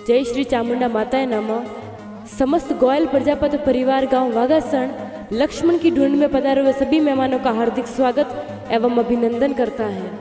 जय श्री चामुंडा माताए नमः। समस्त गोयल प्रजापति परिवार गांव वागासण लक्ष्मण की ढूंढ में पधारे हुए सभी मेहमानों का हार्दिक स्वागत एवं अभिनंदन करता है।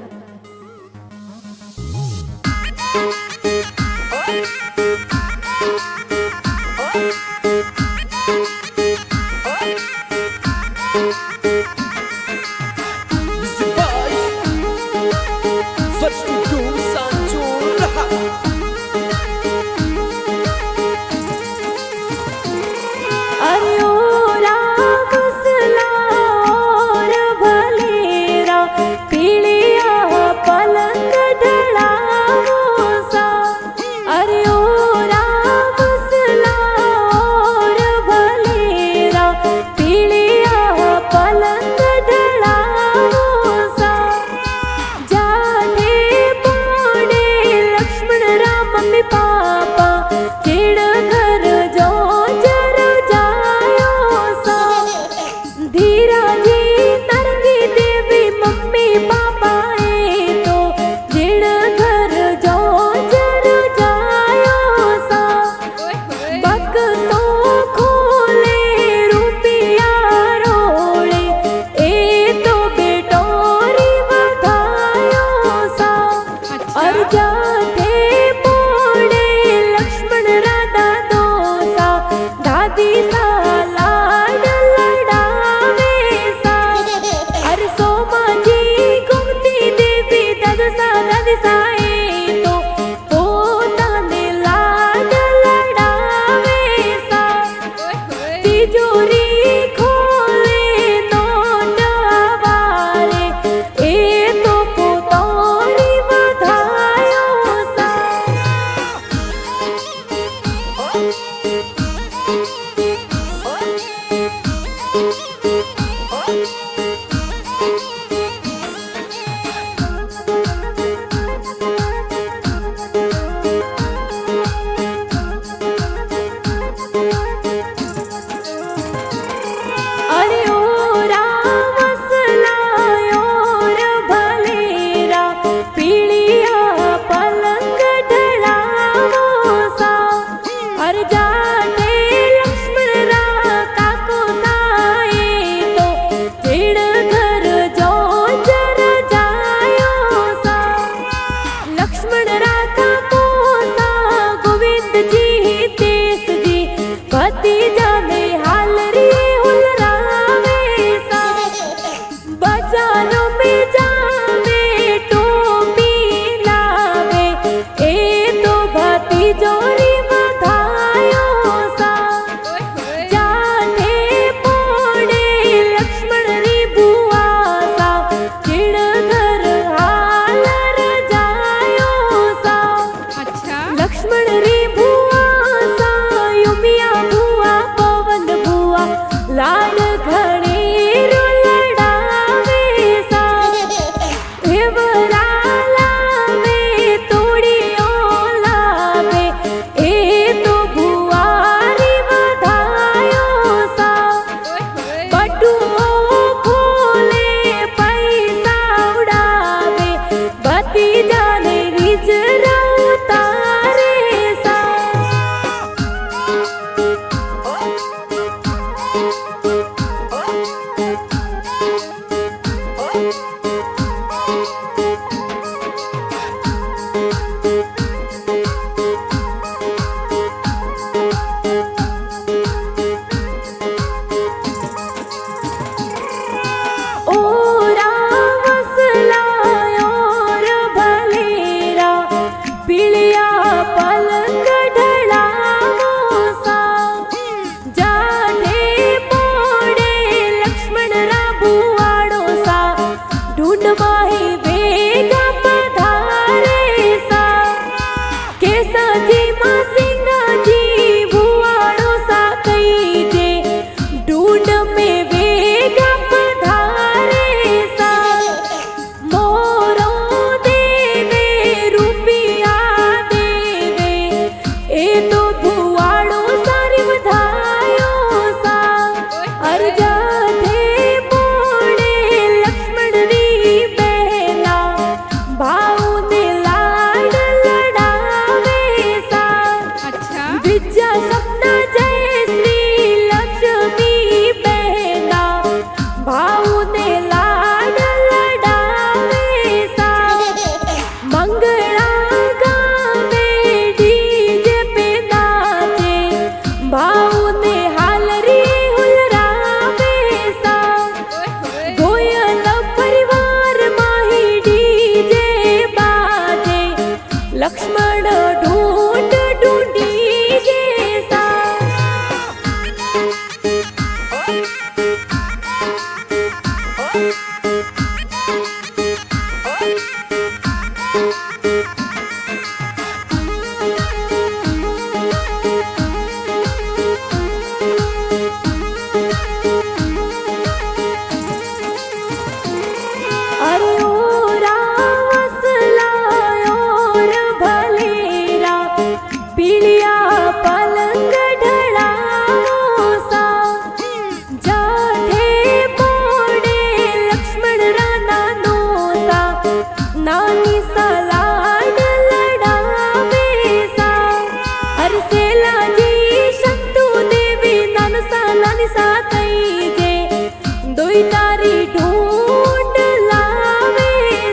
कोई तारी ढूंढ लावे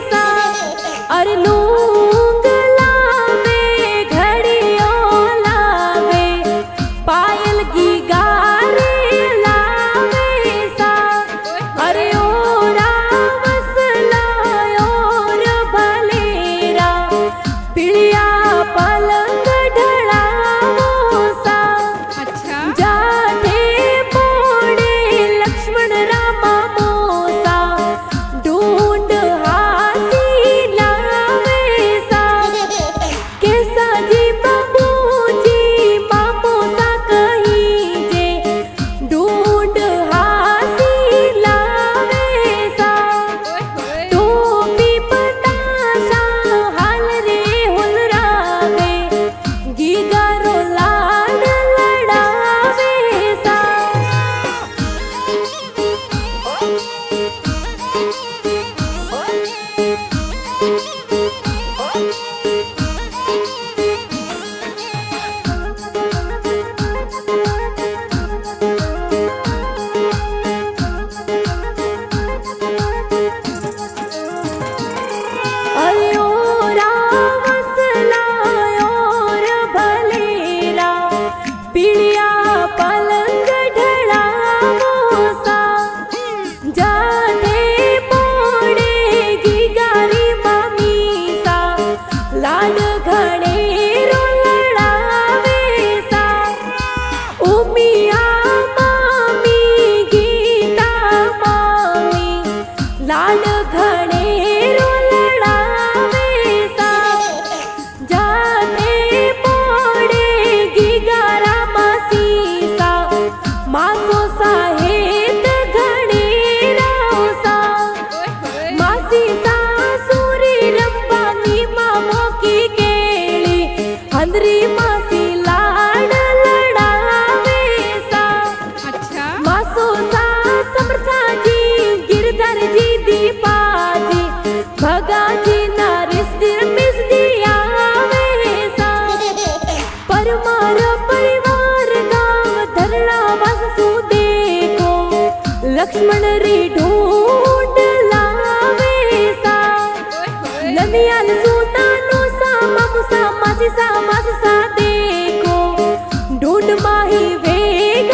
सा, अरे लूंग लावे घड़ियों लावे, पायल की गारे लावे सा, अरे ओरा वसला और भलेरा, पिड़िया पलंग ढड़ावो सा। अच्छा जाते पोड़े लक्ष्मण रामा मोसा, ढूंढ हासी लावे सा, कैसा जी बाबू जी मामो सा कहीं जे, ढूंढ हासी लावे सा। टोपी पताशा हाल रे हुलरावे, गीगारो लाड लड़ावे सा। अरे ओरा वसला और भलेरा, पिड़िया पलंग ढड़ावो सा, जाते पोड़ेगी गारी मामी सा, लाड घड़ेरो लड़ावे सा। उमिया मामी गीता मामी, लाड घड़ेरो लड़ावे सा, जाते पोड़ेगी गारा मासी सा, मासो साहेत घड़ेरा सा। मासी सासुरी रंबानी मामो की केली, हंदरी मासी लाड लड़ावे सा। अच्छा मासो सा समर्था जी गिरधर जी दीपा जी, भगा जी नारिस मिस दियावे सा। परमार परिवार गांव धरला वास सु देखो, लक्ष्मण री ढूंढ लावे सा। ननियाल सुनानो सा मामू सा मासी सा मास सा देखो, ढूंढ माही वे